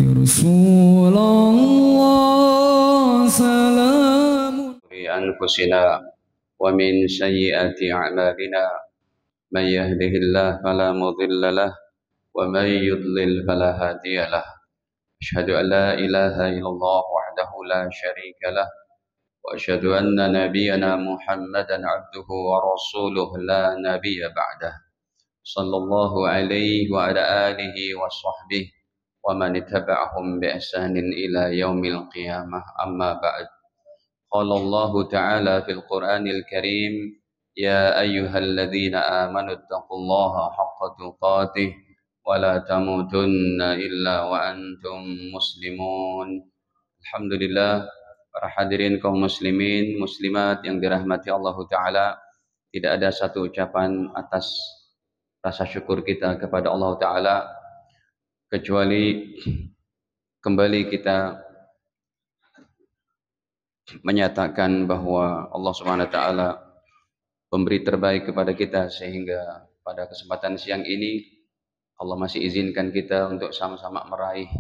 رسول الله سلام لأنفسنا ومن سيئات أعمالنا من يهده الله فلا مضل له ومن يضلل فلا هادي له أشهد أن لا إله إلا الله وحده لا شريك له وأشهد أن نبينا محمدا عبده ورسوله لا نبي بعده صلى الله عليه وعلى آله وصحبه ومن اتبعهم بإحسان إلى يوم القيامة أما بعد قال الله تعالى في القرآن الكريم يا أيها الذين آمنوا اتقوا الله حق تقاته ولا تموتن إلا وأنتم مسلمون. Alhamdulillah, para hadirin kaum muslimin muslimat yang dirahmati Allah Ta'ala, tidak ada satu ucapan atas rasa syukur kita kepada Allah Ta'ala kecuali kembali kita menyatakan bahwa Allah Subhanahu wa taala pemberi terbaik kepada kita, sehingga pada kesempatan siang ini Allah masih izinkan kita untuk sama-sama meraih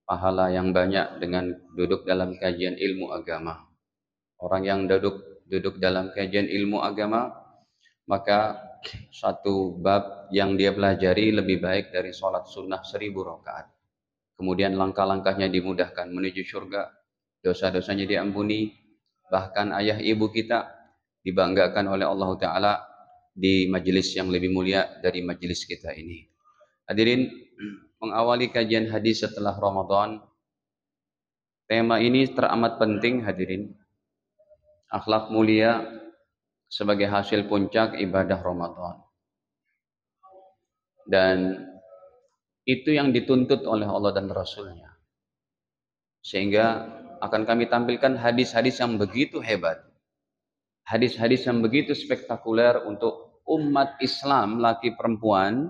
pahala yang banyak dengan duduk dalam kajian ilmu agama. Orang yang duduk dalam kajian ilmu agama, maka satu bab yang dia pelajari lebih baik dari sholat sunnah 1000 rakaat. Kemudian langkah-langkahnya dimudahkan menuju surga, dosa-dosanya diampuni, bahkan ayah ibu kita dibanggakan oleh Allah Ta'ala di majelis yang lebih mulia dari majelis kita ini. Hadirin, mengawali kajian hadis setelah Ramadan, tema ini teramat penting hadirin. Akhlak mulia sebagai hasil puncak ibadah Ramadan. Dan itu yang dituntut oleh Allah dan Rasulnya. Sehingga akan kami tampilkan hadis-hadis yang begitu hebat. Hadis-hadis yang begitu spektakuler untuk umat Islam, laki perempuan,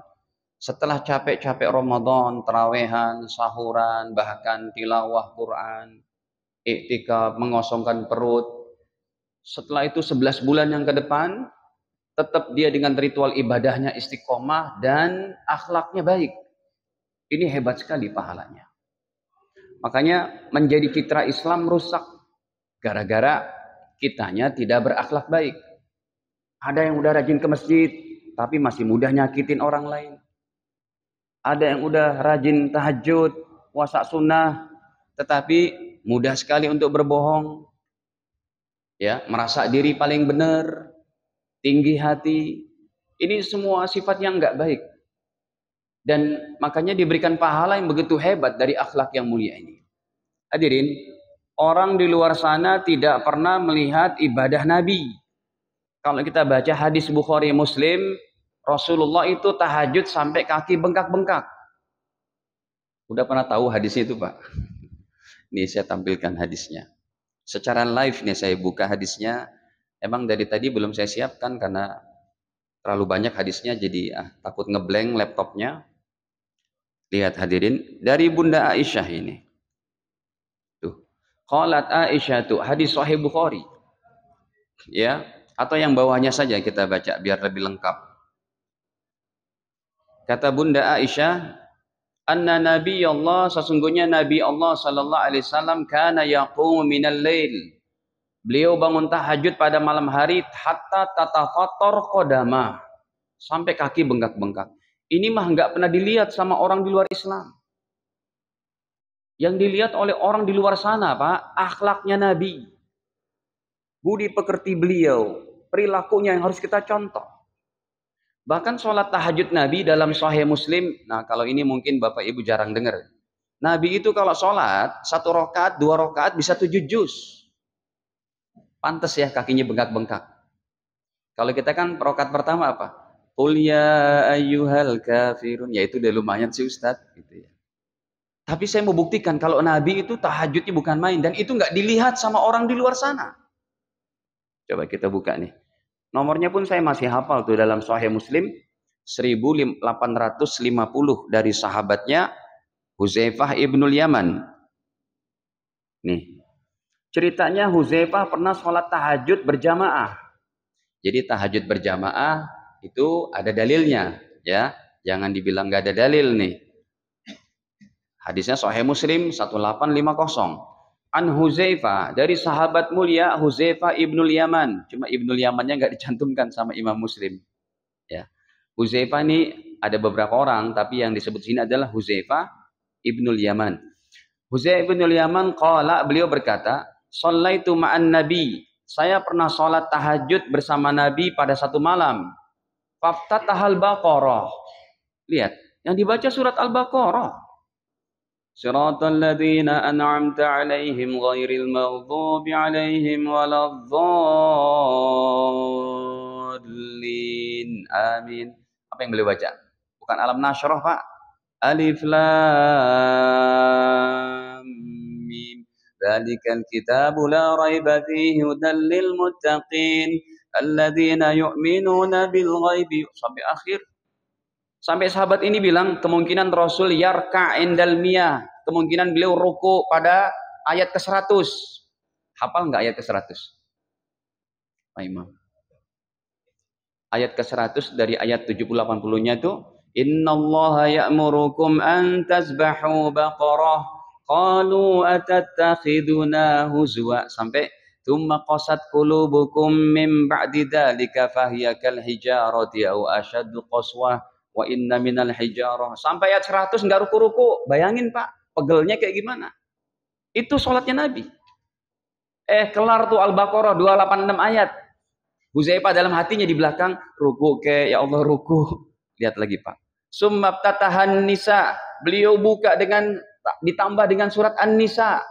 setelah capek-capek Ramadan, terawehan, sahuran, bahkan tilawah Quran, iktikaf, mengosongkan perut. Setelah itu 11 bulan yang ke depan, tetap dia dengan ritual ibadahnya istiqomah dan akhlaknya baik. Ini hebat sekali pahalanya. Makanya menjadi citra Islam rusak gara-gara kitanya tidak berakhlak baik. Ada yang udah rajin ke masjid tapi masih mudah nyakitin orang lain. Ada yang udah rajin tahajud, puasa sunnah, tetapi mudah sekali untuk berbohong. Ya, merasa diri paling benar, tinggi hati. Ini semua sifat yang enggak baik. Dan makanya diberikan pahala yang begitu hebat dari akhlak yang mulia ini. Hadirin, orang di luar sana tidak pernah melihat ibadah Nabi. Kalau kita baca hadis Bukhari Muslim, Rasulullah itu tahajud sampai kaki bengkak-bengkak. Udah pernah tahu hadis itu, Pak? Ini saya tampilkan hadisnya. Secara live nih saya buka hadisnya. Emang dari tadi belum saya siapkan karena terlalu banyak hadisnya, jadi takut ngeblank laptopnya. Lihat hadirin, dari Bunda Aisyah ini. Tuh. Qalat Aisyah tuh, hadis Sahih Bukhari. Ya, atau yang bawahnya saja kita baca biar lebih lengkap. Kata Bunda Aisyah, anna Nabi Allah, sesungguhnya Nabi Allah sallallahu alaihi wasallam kana yaqumu minal lail. Beliau bangun tahajud pada malam hari hatta tatafattar qadamah, sampai kaki bengkak-bengkak. Ini mah enggak pernah dilihat sama orang di luar Islam. Yang dilihat oleh orang di luar sana, Pak, akhlaknya Nabi. Budi pekerti beliau, perilakunya yang harus kita contoh. Bahkan sholat tahajud Nabi dalam Sahih Muslim, nah kalau ini mungkin Bapak Ibu jarang dengar. Nabi itu kalau sholat, 1 rakaat, 2 rakaat bisa 7 juz. Pantes ya kakinya bengkak-bengkak. Kalau kita kan rakaat pertama apa? Qul ya ayyuhal kafirun, ya itu udah lumayan sih Ustaz, gitu ya. Tapi saya mau buktikan kalau Nabi itu tahajudnya bukan main, dan itu nggak dilihat sama orang di luar sana. Coba kita buka nih. Nomornya pun saya masih hafal tuh dalam Sahih Muslim 1850 dari sahabatnya Huzaifah ibnul Yaman. Nih. Ceritanya Huzaifah pernah sholat tahajud berjamaah. Jadi tahajud berjamaah itu ada dalilnya, ya. Jangan dibilang nggak ada dalil nih. Hadisnya Sahih Muslim 1850. An Huzaifah, dari sahabat mulia Huzaifah ibnul Yaman. Cuma ibnul Yamannya nggak dicantumkan sama Imam Muslim. Ya. Huzaifah ini ada beberapa orang, tapi yang disebut sini adalah Huzaifah ibnul Yaman. Huzaifah ibnul Yaman qala, beliau berkata, "Shallaitu ma'an Nabi." Saya pernah sholat tahajud bersama Nabi pada satu malam. Faftatahal Baqarah. Lihat, yang dibaca surat Al-Baqarah. Siratal ladzina an'amta 'alaihim ghairil maghdubi 'alaihim waladdallin. Amin. Apa yang beliau baca? Bukan Alam Nashrah, Pak. Alif Lam Mim. Dzalikal kitabu la raiba fihi hudal lil muttaqin alladzina yu'minuna bil ghaibi, sampai akhir. Sampai sahabat ini bilang kemungkinan Rasul yarka indal miyah, kemungkinan beliau ruku pada ayat ke-100. Hafal enggak ayat ke-100? Pak Imam. Ayat ke-100 dari ayat 70-80-nya itu, innallaha ya'murukum an tasbahu baqarah qalu atattakhiduna huzwa, sampai thumma qasat qulubukum min ba'di dzalika fahiya kal hijarati aw ashaddu qaswah wa inna minal hijarah, sampai ayat 100 enggak ruku-ruku. Bayangin Pak, pegelnya kayak gimana? Itu sholatnya Nabi. Kelar tuh Al-Baqarah 286 ayat. Huzaifah dalam hatinya di belakang, ruku ke, ya Allah ruku. Lihat lagi Pak. Summa ftatahan nisa, beliau buka dengan ditambah dengan surat An-Nisa.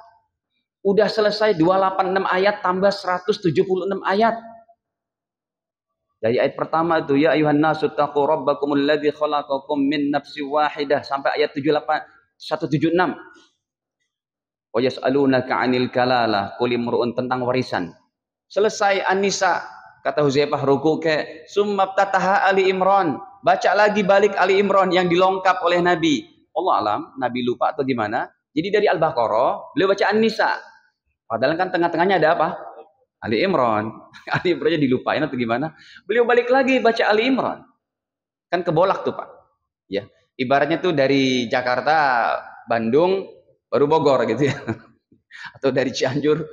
Udah selesai 286 ayat tambah 176 ayat. Dari ayat pertama itu, ya ayuhan nasu taqu rabbakumul ladzi khalaqakum min nafsin wahidah, sampai ayat 176. Wa yas'alunaka 'anil kalalah qul imru'un, tentang warisan. Selesai An-Nisa, kata Huzaifah ruku ke, summa ftataha Ali Imran, baca lagi balik Ali Imran yang dilengkap oleh Nabi. Allah alam, Nabi lupa atau gimana? Jadi dari Al-Baqarah beliau baca An-Nisa. Padahal kan tengah-tengahnya ada apa? Ali Imran. Ali Imrannya dilupain atau gimana? Beliau balik lagi baca Ali Imran. Kan kebolak tuh Pak. Ya, ibaratnya tuh dari Jakarta, Bandung, baru Bogor gitu ya. Atau dari Cianjur,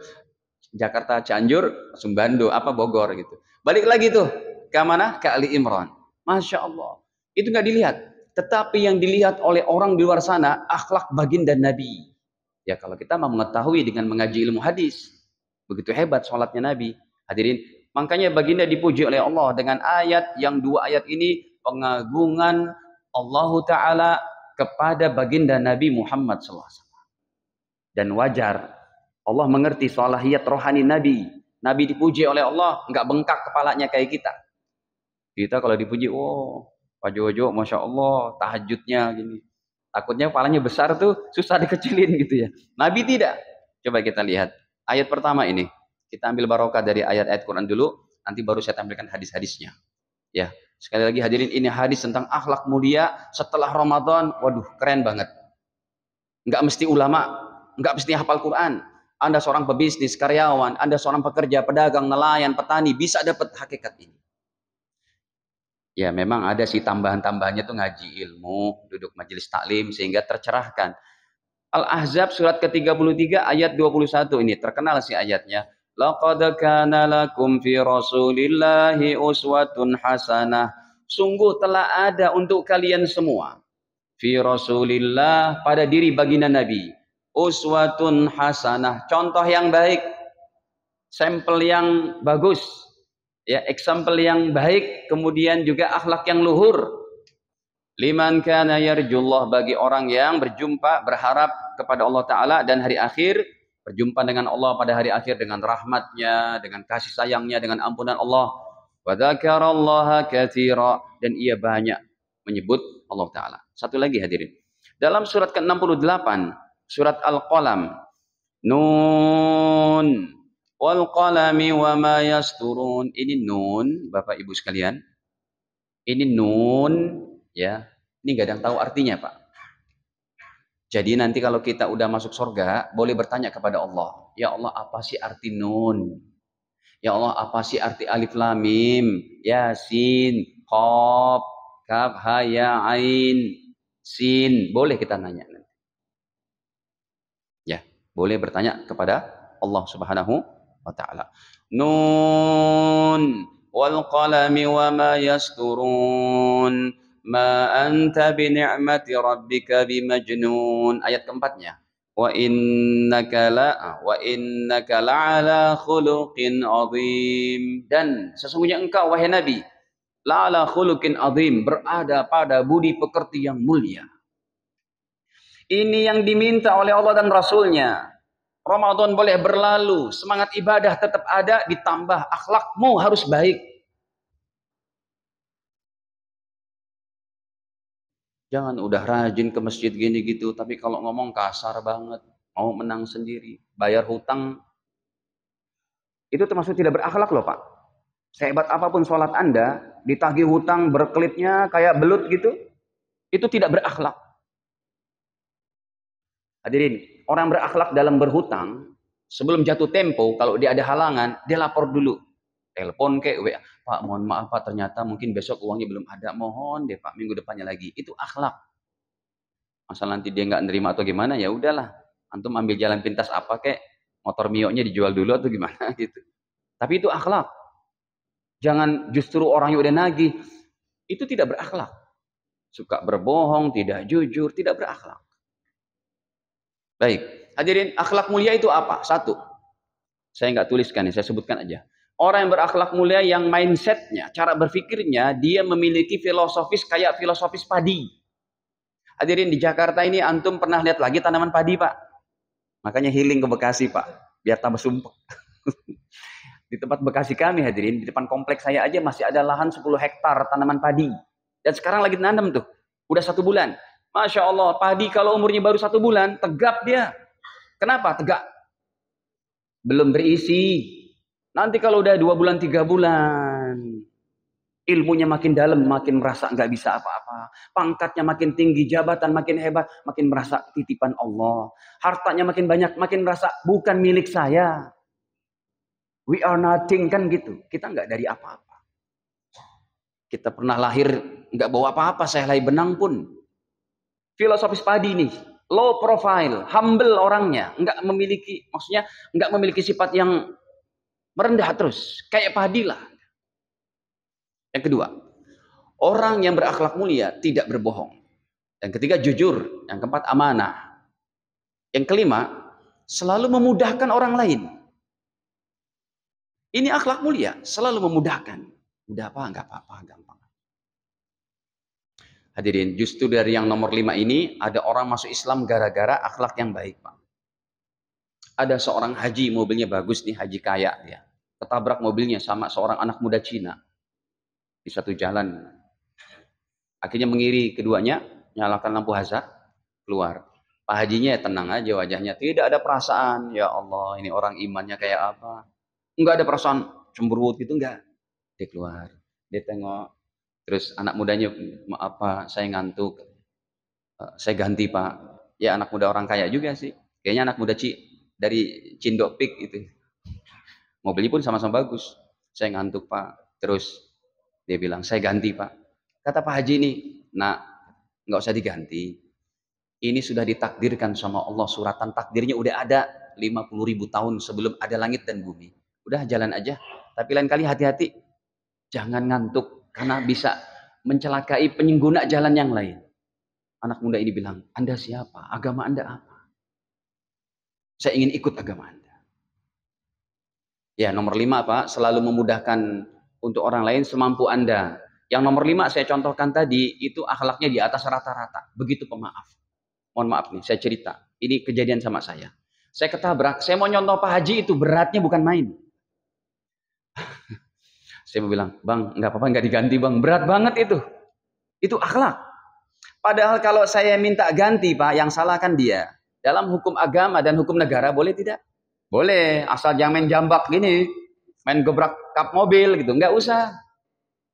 Jakarta, Cianjur, langsung Bandung, Bogor gitu. Balik lagi tuh ke mana? Ke Ali Imran. Masya Allah. Itu nggak dilihat. Tetapi yang dilihat oleh orang di luar sana, akhlak baginda Nabi. Ya kalau kita mau mengetahui dengan mengaji ilmu hadis, begitu hebat sholatnya Nabi. Hadirin, makanya baginda dipuji oleh Allah dengan ayat yang dua ayat ini, pengagungan Allah Ta'ala kepada baginda Nabi Muhammad SAW. Dan wajar, Allah mengerti salahiyat rohani Nabi. Nabi dipuji oleh Allah, nggak bengkak kepalanya kayak kita. Kita kalau dipuji, Pak Jojo, Masya Allah, tahajudnya gini. Takutnya kepalanya besar tuh, susah dikecilin gitu ya. Nabi tidak. Coba kita lihat. Ayat pertama ini, kita ambil barokah dari ayat-ayat Quran dulu, nanti baru saya tampilkan hadis-hadisnya. Ya, sekali lagi hadirin, ini hadis tentang akhlak mulia setelah Ramadan. Waduh, keren banget. Nggak mesti ulama, nggak mesti hafal Quran. Anda seorang pebisnis, karyawan, Anda seorang pekerja, pedagang, nelayan, petani, bisa dapat hakikat ini. Ya, memang ada sih tambahan-tambahannya tuh ngaji ilmu, duduk majelis taklim sehingga tercerahkan. Al-Ahzab surat ke-33 ayat 21 ini terkenal sih ayatnya. Laqad kana lakum fi Rasulillahi uswatun hasanah. Sungguh telah ada untuk kalian semua fi Rasulillah, pada diri baginda Nabi, uswatun hasanah, contoh yang baik, sampel yang bagus, ya, example yang baik, kemudian juga akhlak yang luhur. Liman kana yarjullah, bagi orang yang berjumpa, berharap kepada Allah Ta'ala dan hari akhir, berjumpa dengan Allah pada hari akhir dengan rahmatnya, dengan kasih sayangnya, dengan ampunan Allah. Wa dzakarallaha katsira, dan ia banyak menyebut Allah Ta'ala. Satu lagi hadirin. Dalam surat ke-68, surat Al-Qalam, Nun wal qalami wa ma yasturun. Ini nun, Bapak Ibu sekalian. Ini nun, ya. Ini nggak ada yang tahu artinya, Pak. Jadi nanti kalau kita udah masuk surga, boleh bertanya kepada Allah. Ya Allah, apa sih arti nun? Ya Allah, apa sih arti alif lam mim? Yasin, qaf, kaf, ha, ya, ain, sin. Boleh kita nanya nanti. boleh bertanya kepada Allah Subhanahu wa taala. Nun wal qalami wa ma yasturun ma anta bi ni'mati rabbika bimajnun. Ayat keempatnya. Wa innaka la'ala khuluqin azim. Dan sesungguhnya engkau wahai Nabi la'ala khuluqin azim, berada pada budi pekerti yang mulia. Ini yang diminta oleh Allah dan Rasulnya. Ramadan boleh berlalu, semangat ibadah tetap ada, ditambah akhlakmu harus baik. Jangan udah rajin ke masjid gini gitu, tapi kalau ngomong kasar banget, mau menang sendiri, bayar hutang, itu termasuk tidak berakhlak loh Pak. Sehebat apapun sholat Anda, ditagih hutang berkelitnya kayak belut gitu, itu tidak berakhlak. Hadirin, orang berakhlak dalam berhutang, sebelum jatuh tempo, kalau dia ada halangan, dia lapor dulu. Telepon kayak WA, Pak mohon maaf Pak, ternyata mungkin besok uangnya belum ada, mohon deh Pak, minggu depannya lagi. Itu akhlak. Masalah nanti dia nggak nerima atau gimana, ya udahlah. Antum ambil jalan pintas apa kek, motor Mio-nya dijual dulu atau gimana gitu. Tapi itu akhlak. Jangan justru orang yang udah nagih, itu tidak berakhlak. Suka berbohong, tidak jujur, tidak berakhlak. Baik, hadirin, akhlak mulia itu apa? Satu, saya nggak tuliskan nih, saya sebutkan aja. Orang yang berakhlak mulia yang mindsetnya, cara berpikirnya, dia memiliki filosofis kayak filosofis padi. Hadirin, di Jakarta ini antum pernah lihat lagi tanaman padi Pak? Makanya healing ke Bekasi Pak, biar tambah sumpah. Di tempat Bekasi kami hadirin, di depan kompleks saya aja masih ada lahan 10 hektar tanaman padi. Dan sekarang lagi nanam tuh, udah 1 bulan. Masya Allah, padi kalau umurnya baru 1 bulan, tegap dia. Kenapa tegak? Belum berisi. Nanti kalau udah 2 bulan, 3 bulan, ilmunya makin dalam, makin merasa nggak bisa apa-apa. Pangkatnya makin tinggi, jabatan makin hebat, makin merasa titipan Allah. Hartanya makin banyak, makin merasa bukan milik saya. We are nothing kan gitu. Kita nggak dari apa-apa. Kita pernah lahir nggak bawa apa-apa, saya helai benang pun. Filosofis padi nih, low profile, humble orangnya, nggak memiliki, maksudnya nggak memiliki sifat yang merendah terus, kayak padi lah. Yang kedua, orang yang berakhlak mulia tidak berbohong. Yang ketiga, jujur. Yang keempat, amanah. Yang kelima, selalu memudahkan orang lain. Ini akhlak mulia, selalu memudahkan. Udah apa, nggak apa-apa, gampang. Hadirin, justru dari yang nomor 5 ini, ada orang masuk Islam gara-gara akhlak yang baik, Pak. Ada seorang haji, mobilnya bagus nih, haji kaya dia. Ketabrak mobilnya sama seorang anak muda Cina. Di satu jalan. Akhirnya mengiri keduanya, nyalakan lampu hazard, keluar. Pak hajinya ya tenang aja wajahnya. Tidak ada perasaan, ya Allah, ini orang imannya kayak apa. Enggak ada perasaan cemberut gitu, enggak. Dia keluar, dia tengok. Terus anak mudanya, maaf Pak, saya ngantuk. Saya ganti Pak. Ya anak muda orang kaya juga sih. Kayaknya anak muda dari Cindok Pik itu. Mobilnya pun sama-sama bagus. Saya ngantuk Pak. Terus dia bilang, saya ganti Pak. Kata Pak Haji ini, nah nggak usah diganti. Ini sudah ditakdirkan sama Allah. Suratan takdirnya udah ada 50.000 tahun sebelum ada langit dan bumi. Udah jalan aja. Tapi lain kali hati-hati. Jangan ngantuk. Karena bisa mencelakai pengguna jalan yang lain. Anak muda ini bilang, Anda siapa? Agama Anda apa? Saya ingin ikut agama Anda. Ya, nomor 5 Pak, selalu memudahkan untuk orang lain semampu Anda. Yang nomor 5 saya contohkan tadi, itu akhlaknya di atas rata-rata. Begitu pemaaf. Mohon maaf nih, saya cerita. Ini kejadian sama saya. Saya ketabrak, saya mau nyontoh Pak Haji itu beratnya bukan main. Saya mau bilang, Bang, nggak apa-apa, nggak diganti Bang. Berat banget itu. Itu akhlak. Padahal kalau saya minta ganti Pak, yang salah kan dia. Dalam hukum agama dan hukum negara boleh tidak? Boleh, asal jangan main jambak gini. Main gebrak kap mobil gitu, nggak usah.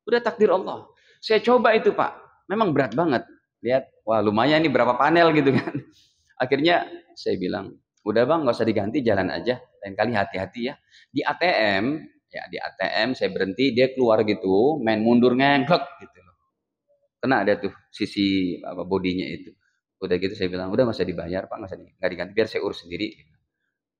Udah takdir Allah. Saya coba itu Pak, memang berat banget. Lihat, wah lumayan ini berapa panel gitu kan. Akhirnya saya bilang, udah Bang, nggak usah diganti, jalan aja. Lain kali hati-hati ya. Di ATM, di ATM saya berhenti, dia keluar gitu, main mundur ngengklek gitu. Kena ada tuh sisi bodinya itu. Udah gitu saya bilang, udah nggak usah dibayar Pak, nggak diganti, biar saya urus sendiri.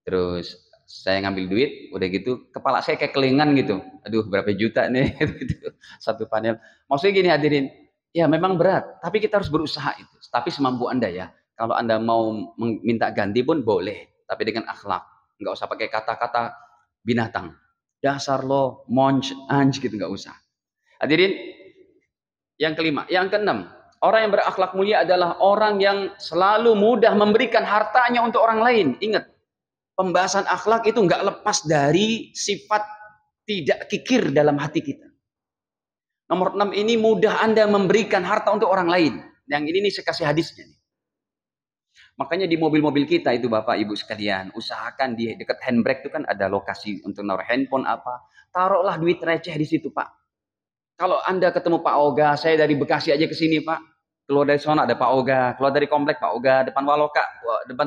Terus saya ngambil duit, udah gitu kepala saya kayak kelingan gitu. Aduh, berapa juta nih gitu. Satu panel. Maksudnya gini hadirin, ya memang berat, tapi kita harus berusaha itu. Tapi semampu Anda ya. Kalau Anda mau minta ganti pun boleh, tapi dengan akhlak. Nggak usah pakai kata-kata binatang. Dasar lo, monj, anj gitu, nggak usah. Hadirin, yang kelima, yang keenam, orang yang berakhlak mulia adalah orang yang selalu mudah memberikan hartanya untuk orang lain. Ingat, pembahasan akhlak itu nggak lepas dari sifat tidak kikir dalam hati kita. Nomor 6 ini mudah Anda memberikan harta untuk orang lain. Yang ini nih saya kasih hadisnya nih. Makanya di mobil-mobil kita itu Bapak Ibu sekalian, usahakan di dekat handbrake itu kan ada lokasi untuk naruh handphone apa. Taruhlah duit receh di situ Pak. Kalau Anda ketemu Pak Oga, saya dari Bekasi aja ke sini Pak. Keluar dari sana ada Pak Oga, keluar dari komplek Pak Oga, depan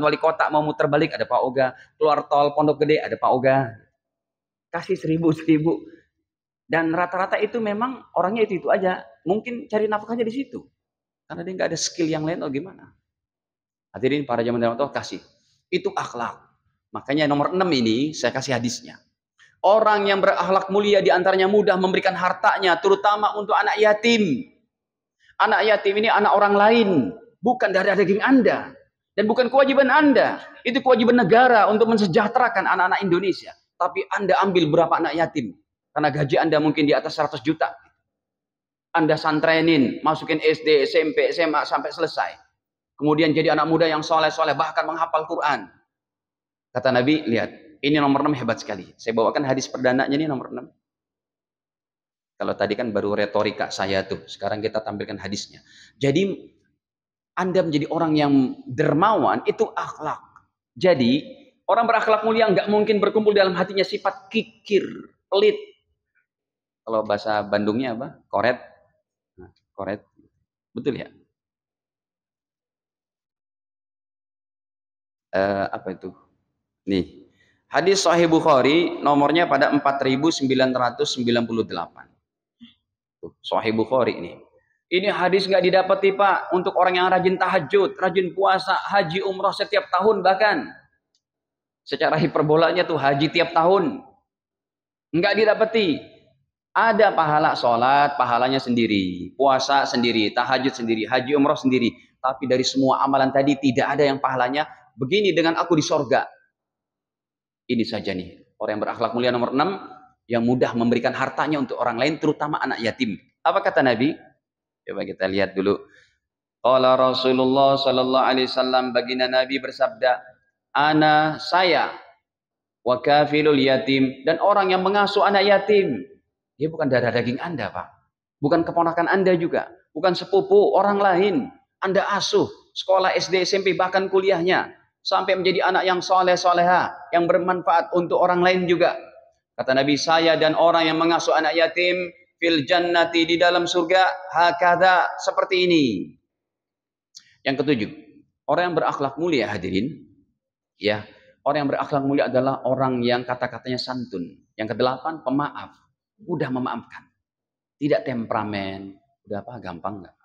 wali kota mau muter balik ada Pak Oga, keluar tol Pondok Gede ada Pak Oga. Kasih 1000. Dan rata-rata itu memang orangnya itu aja. Mungkin cari nafkahnya di situ. Karena dia nggak ada skill yang lain atau gimana. Hadirin para jamaah Allah kasih. Itu akhlak. Makanya nomor 6 ini saya kasih hadisnya. Orang yang berakhlak mulia diantaranya mudah memberikan hartanya, terutama untuk anak yatim. Anak yatim ini anak orang lain, bukan darah daging Anda. Dan bukan kewajiban Anda. Itu kewajiban negara untuk mensejahterakan anak-anak Indonesia. Tapi Anda ambil berapa anak yatim? Karena gaji Anda mungkin di atas 100 juta. Anda santrenin, masukin SD, SMP, SMA sampai selesai. Kemudian jadi anak muda yang soleh-soleh, bahkan menghafal Quran. Kata Nabi, lihat, ini nomor 6 hebat sekali. Saya bawakan hadis perdananya ini nomor 6. Kalau tadi kan baru retorika saya tuh, sekarang kita tampilkan hadisnya. Jadi Anda menjadi orang yang dermawan, itu akhlak. Jadi orang berakhlak mulia nggak mungkin berkumpul dalam hatinya sifat kikir, pelit. Kalau bahasa Bandungnya apa? Koret. Nah, koret. Betul ya? Apa itu? Nih. Hadis Sahih Bukhari nomornya pada 4998. Sahih Bukhari ini. Ini hadis nggak didapati Pak untuk orang yang rajin tahajud, rajin puasa, haji umroh setiap tahun bahkan. Secara hiperbolanya tuh haji tiap tahun. Nggak didapati. Ada pahala sholat, pahalanya sendiri. Puasa sendiri, tahajud sendiri, haji umroh sendiri. Tapi dari semua amalan tadi tidak ada yang pahalanya begini dengan aku di sorga. Ini saja nih. Orang yang berakhlak mulia nomor 6. Yang mudah memberikan hartanya untuk orang lain, terutama anak yatim. Apa kata Nabi? Coba kita lihat dulu. Qala Rasulullah sallallahu alaihi wasallam, baginda Nabi bersabda, "Ana saya wa kafilul yatim," dan orang yang mengasuh anak yatim. Dia bukan darah daging Anda, Pak. Bukan keponakan Anda juga. Bukan sepupu orang lain. Anda asuh. Sekolah SD, SMP, bahkan kuliahnya. Sampai menjadi anak yang soleh-soleha. Yang bermanfaat untuk orang lain juga. Kata Nabi, saya dan orang yang mengasuh anak yatim. Fil jannati, di dalam surga. Hakada, seperti ini. Yang ketujuh. Orang yang berakhlak mulia, hadirin. Ya, orang yang berakhlak mulia adalah orang yang kata-katanya santun. Yang kedelapan, pemaaf. Mudah memaafkan, tidak temperamen, udah apa gampang nggak?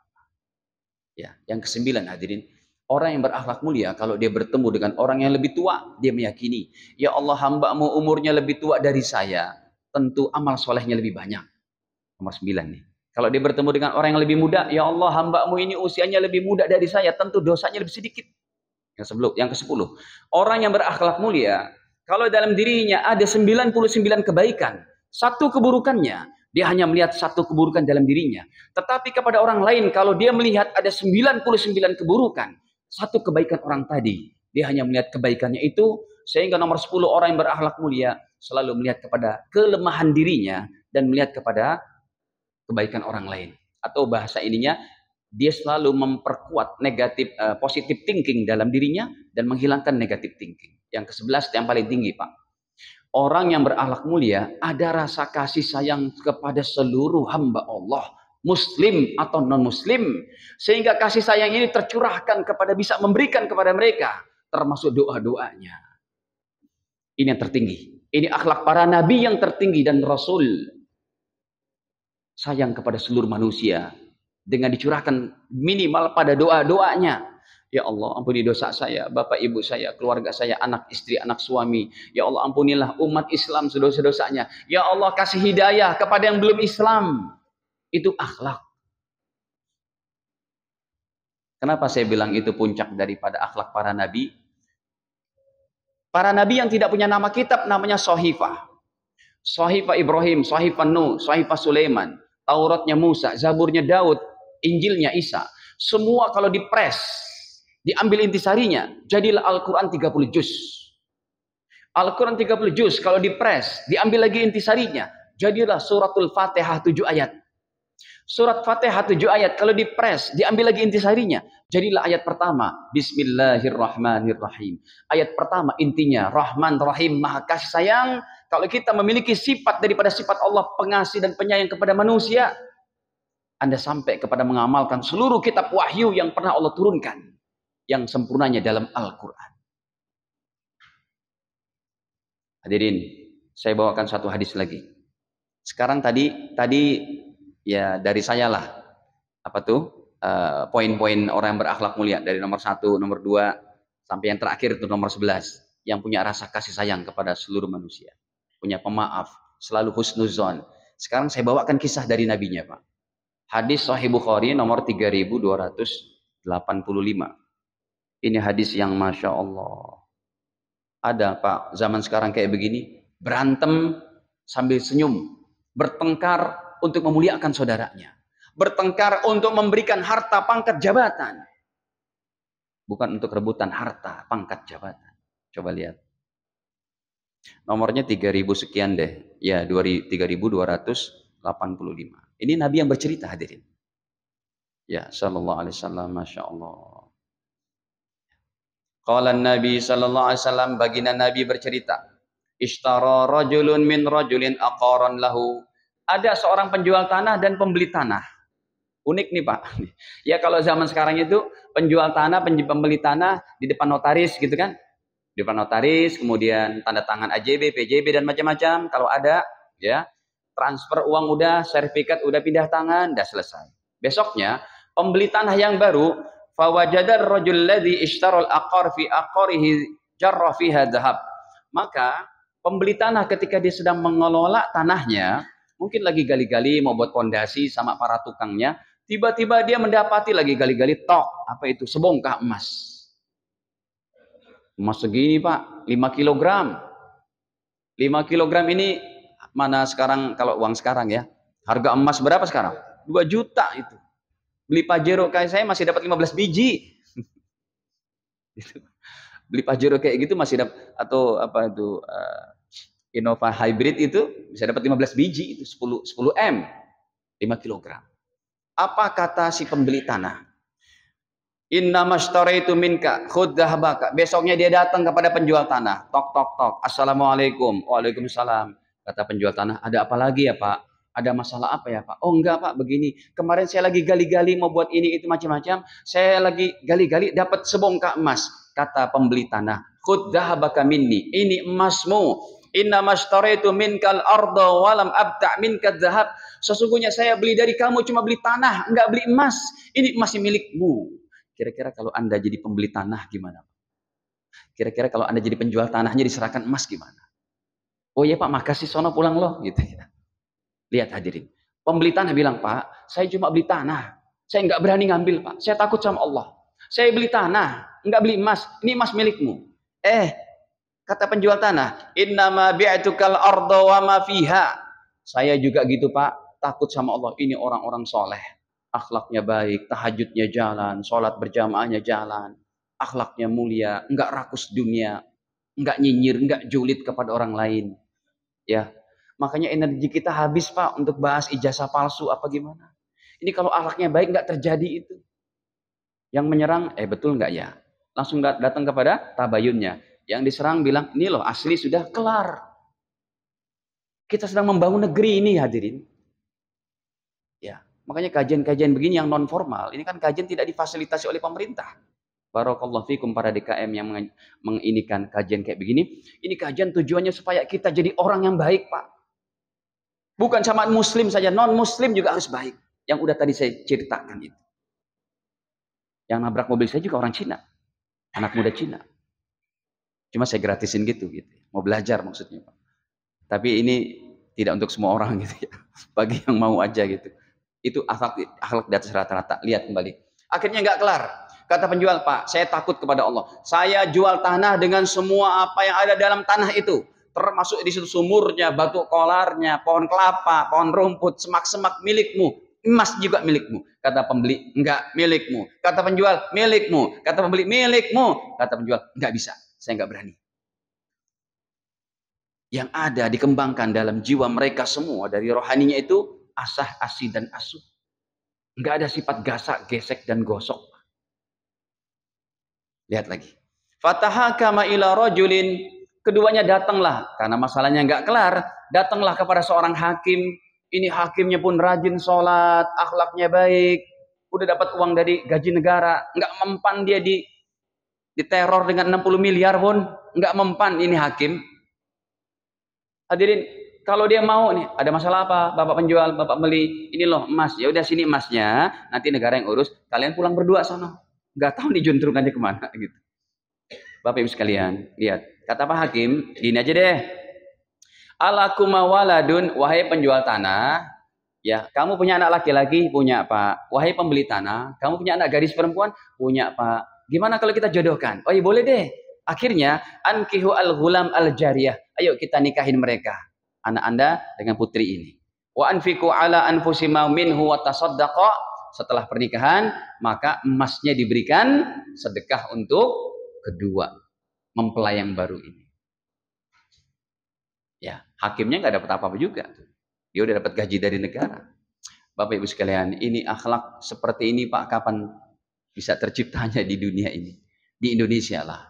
Ya, yang kesembilan hadirin, orang yang berakhlak mulia kalau dia bertemu dengan orang yang lebih tua, dia meyakini, ya Allah hamba-Mu umurnya lebih tua dari saya, tentu amal solehnya lebih banyak. Nomor 9 nih. Kalau dia bertemu dengan orang yang lebih muda, ya Allah hamba-Mu ini usianya lebih muda dari saya, tentu dosanya lebih sedikit. Yang ke-10, orang yang berakhlak mulia, kalau dalam dirinya ada 99 kebaikan, satu keburukannya, dia hanya melihat satu keburukan dalam dirinya. Tetapi kepada orang lain, kalau dia melihat ada 99 keburukan, satu kebaikan orang tadi, dia hanya melihat kebaikannya itu. Sehingga nomor 10, orang yang berakhlak mulia selalu melihat kepada kelemahan dirinya dan melihat kepada kebaikan orang lain. Atau bahasa ininya, dia selalu memperkuat positive thinking dalam dirinya dan menghilangkan negative thinking. Yang ke-11 yang paling tinggi, Pak. Orang yang berakhlak mulia ada rasa kasih sayang kepada seluruh hamba Allah, muslim atau non-muslim, sehingga kasih sayang ini tercurahkan kepada, bisa memberikan kepada mereka, termasuk doa-doanya. Ini yang tertinggi. Ini akhlak para nabi yang tertinggi dan rasul. Sayang kepada seluruh manusia dengan dicurahkan minimal pada doa-doanya. Ya Allah, ampuni dosa saya, bapak ibu saya, keluarga saya, anak istri, anak suami. Ya Allah, ampunilah umat Islam sedosa-dosanya. Ya Allah, kasih hidayah kepada yang belum Islam. Itu akhlak. Kenapa saya bilang itu puncak daripada akhlak para nabi? Para nabi yang tidak punya nama kitab namanya Sohifah. Sohifah Ibrahim, Sohifah Nuh, Sohifah Sulaiman, Tauratnya Musa, Zaburnya Daud, Injilnya Isa. Semua kalau dipres, diambil intisarinya, jadilah Al-Quran 30 juz. Al-Quran 30 juz, kalau dipres, diambil lagi intisarinya, jadilah suratul Fatihah 7 ayat. Surat Fatihah 7 ayat, kalau dipres, diambil lagi intisarinya, jadilah ayat pertama, Bismillahirrahmanirrahim. Ayat pertama intinya, Rahman, Rahim, Maha Kasih Sayang. Kalau kita memiliki sifat daripada sifat Allah, pengasih dan penyayang kepada manusia, Anda sampai kepada mengamalkan seluruh kitab wahyu yang pernah Allah turunkan, yang sempurnanya dalam Al-Quran. Hadirin, saya bawakan satu hadis lagi. Sekarang tadi ya dari saya lah, apa tuh poin-poin orang yang berakhlak mulia, dari nomor 1, nomor 2 sampai yang terakhir itu nomor 11, yang punya rasa kasih sayang kepada seluruh manusia, punya pemaaf, selalu husnuzon. Sekarang saya bawakan kisah dari nabinya, Pak. Hadis Sahih Bukhari nomor 3285. Ini hadis yang Masya Allah. Ada Pak, zaman sekarang kayak begini, berantem sambil senyum, bertengkar untuk memuliakan saudaranya, bertengkar untuk memberikan harta pangkat jabatan, bukan untuk rebutan harta pangkat jabatan. Coba lihat, nomornya 3000 sekian deh, ya 3285. Ini Nabi yang bercerita, hadirin. Ya, sallallahu alaihi wasallam, Masya Allah. Qala Nabi sallallahu alaihi wasallam, baginda Nabi bercerita, Ishtara rajulun min rajulin aqaran lahu. Ada seorang penjual tanah dan pembeli tanah. Unik nih Pak. Ya kalau zaman sekarang itu penjual tanah, pembeli tanah di depan notaris gitu kan. Di depan notaris, kemudian tanda tangan AJB, PJB dan macam-macam. Kalau ada, ya transfer uang udah, sertifikat udah pindah tangan, udah selesai. Besoknya pembeli tanah yang baru, fawajadar rajul ladzi ishtaral aqar fi aqarihi jarra fiha dhahab. Maka pembeli tanah ketika dia sedang mengelola tanahnya, mungkin lagi gali-gali mau buat pondasi sama para tukangnya, tiba-tiba dia mendapati lagi gali-gali tok, apa itu? Sebongkah emas. Emas segini Pak, 5 kilogram. 5 kilogram ini mana sekarang, kalau uang sekarang ya, harga emas berapa sekarang? 2 juta itu. Beli Pajero kayak saya masih dapat 15 biji. Beli Pajero kayak gitu masih dapat, atau apa itu Innova Hybrid itu bisa dapat 15 biji, itu 10 M, 5 kilogram. Apa kata si pembeli tanah? Inna mashtaraitu minka khudh dhahabaka. Besoknya dia datang kepada penjual tanah. Tok tok tok. Assalamualaikum. Waalaikumsalam. Kata penjual tanah, ada apa lagi ya Pak? Ada masalah apa ya Pak? Oh enggak Pak, begini. Kemarin saya lagi gali-gali mau buat ini itu macam-macam. Saya lagi gali-gali dapat sebongkah emas. Kata pembeli tanah, khudh dhahabaka minni. Ini emasmu. Inna mashtaraitu minkal arda walam abta' minka dhahab. Sesungguhnya saya beli dari kamu cuma beli tanah, enggak beli emas. Ini emas milikmu. Kira-kira kalau Anda jadi pembeli tanah gimana? Kira-kira kalau Anda jadi penjual tanahnya diserahkan emas gimana? Oh iya Pak, makasih, sono pulang loh gitu ya. Lihat hadirin, pembeli tanah bilang, Pak, saya cuma beli tanah, saya nggak berani ngambil Pak, saya takut sama Allah. Saya beli tanah, nggak beli emas, ini emas milikmu. Kata penjual tanah, innama bi'tukal arda wa ma fiha. Saya juga gitu Pak, takut sama Allah. Ini orang-orang soleh, akhlaknya baik, tahajudnya jalan, sholat berjamaahnya jalan, akhlaknya mulia, nggak rakus dunia, nggak nyinyir, nggak julid kepada orang lain. Ya, makanya energi kita habis Pak untuk bahas ijazah palsu apa gimana. Ini kalau akhlaknya baik nggak terjadi itu. Yang menyerang, betul nggak ya? Langsung datang kepada tabayunnya. Yang diserang bilang, ini loh asli sudah kelar. Kita sedang membangun negeri ini hadirin. Ya, makanya kajian-kajian begini yang non formal, ini kan kajian tidak difasilitasi oleh pemerintah. Barakallahu fikum para DKM yang menginikan kajian kayak begini. Ini kajian tujuannya supaya kita jadi orang yang baik Pak. Bukan sama muslim saja, non muslim juga harus baik. Yang udah tadi saya ceritakan itu. Yang nabrak mobil saya juga orang Cina. Anak muda Cina. Cuma saya gratisin gitu. Mau belajar maksudnya, Pak. Tapi ini tidak untuk semua orang gitu ya. Bagi yang mau aja gitu. Itu akhlak di atas rata-rata. Lihat kembali. Akhirnya nggak kelar. Kata penjual, Pak, saya takut kepada Allah. Saya jual tanah dengan semua apa yang ada dalam tanah itu. Termasuk di situ sumurnya, batu kolarnya, pohon kelapa, pohon rumput, semak-semak milikmu. Emas juga milikmu. Kata pembeli, enggak milikmu. Kata penjual, milikmu. Kata pembeli, milikmu. Kata penjual, enggak bisa. Saya enggak berani. Yang ada dikembangkan dalam jiwa mereka semua dari rohaninya itu asah, asih, dan asuh. Enggak ada sifat gasak, gesek, dan gosok. Lihat lagi. Fatahakama ila rajulin. Keduanya datanglah. Karena masalahnya enggak kelar. Datanglah kepada seorang hakim. Ini hakimnya pun rajin sholat, akhlaknya baik, udah dapat uang dari gaji negara, nggak mempan dia diteror dengan 60 miliar pun, nggak mempan ini hakim. Hadirin, kalau dia mau nih, ada masalah apa? Bapak penjual, bapak beli, ini loh emas, ya udah sini emasnya, nanti negara yang urus, kalian pulang berdua sana. Nggak tahu nih juntrungannya kemana gitu. Bapak ibu sekalian, lihat, kata Pak Hakim, gini aja deh. Alakuma waladun, wahai penjual tanah, ya kamu punya anak laki-laki, punya Pak. Wahai pembeli tanah, kamu punya anak gadis perempuan, punya Pak. Gimana kalau kita jodohkan? Oh iya boleh deh. Akhirnya ankihu al-ghulam al-jariyah. Ayo kita nikahin mereka, anak Anda dengan putri ini. Wa anfiqu ala anfusima minhu wa tasaddaqa. Setelah pernikahan, maka emasnya diberikan sedekah untuk kedua mempelai yang baru ini. Ya, hakimnya nggak dapat apa-apa juga. Dia udah dapat gaji dari negara. Bapak Ibu sekalian, ini akhlak seperti ini Pak, kapan bisa terciptanya di dunia ini? Di Indonesia lah.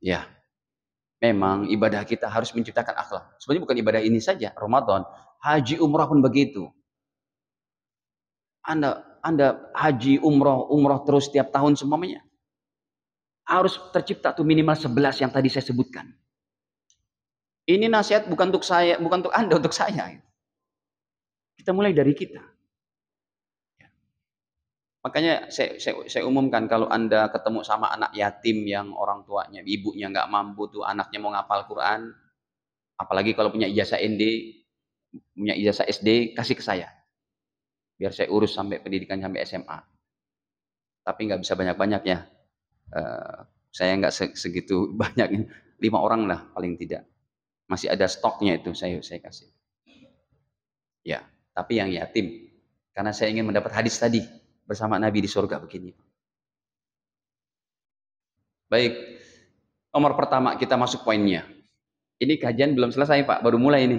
Ya, memang ibadah kita harus menciptakan akhlak. Sebenarnya bukan ibadah ini saja, Ramadan, haji umrah pun begitu. Anda haji umrah terus tiap tahun semuanya. Harus tercipta tuh minimal 11 yang tadi saya sebutkan. Ini nasihat bukan untuk saya, bukan untuk Anda, untuk saya. Kita mulai dari kita. Ya. Makanya saya umumkan kalau Anda ketemu sama anak yatim yang orang tuanya, ibunya nggak mampu tuh, anaknya mau ngapal Quran, apalagi kalau punya ijazah punya ijazah SD, kasih ke saya. Biar saya urus sampai pendidikan sampai SMA. Tapi nggak bisa banyak-banyak ya. Saya nggak segitu banyak, 5 orang lah paling tidak. Masih ada stoknya itu saya kasih. Ya, tapi yang yatim. Karena saya ingin mendapat hadis tadi bersama Nabi di surga begini. Baik, nomor pertama kita masuk poinnya. Ini kajian belum selesai Pak, baru mulai ini.